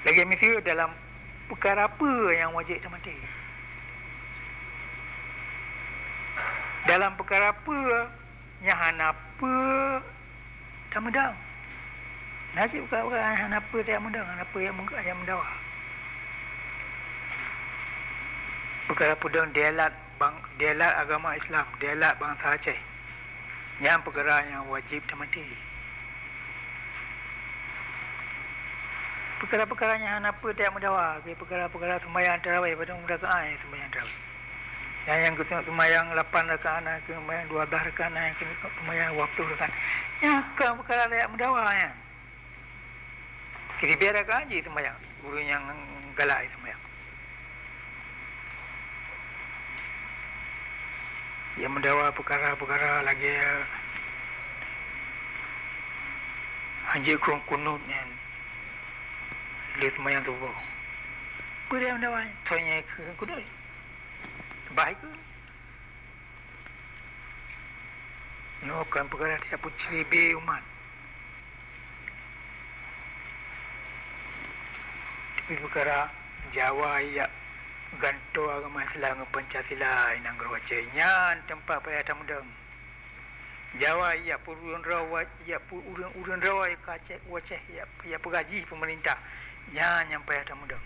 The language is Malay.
Lagi mesti dalam perkara apa yang wajib tak mati. Dalam perkara apa yang hanapa tak mendang. Nasib perkara hanapa tak mendang, hanapa yang mendawah. Perkara pedang dialat agama Islam, dialat bangsa Aceh. Yang perkara yang wajib tak mati. Perkara-perkara yang hanapa tak mendawah, perkara-perkara sembahyang tarawih pada rakaat sembahyang tarawih. Yang kena sembahyang 8 rakaat, kena sembahyang 12 rakaat, yang kena sembahyang waktu rakaat. Yang kan perkara tak mendawah ya. Jadi biar rakaat je sembahyang, guru yang galak sembahyang. Yang mendawah perkara-perkara lagi haji kunut yang lihat sembahyang subuh. Apa dia mendawah? Soalnya kunut. Baik ke? Ini bukan perkara dia pun ceribir umat. Tapi perkara Jawa ia ganto agama Islam dengan Pancasila inang gerwacanya tempat payah tak mudang. Jawa ia urun rawa ia kacek waceh ia pegaji pemerintah yang payah tak mudang.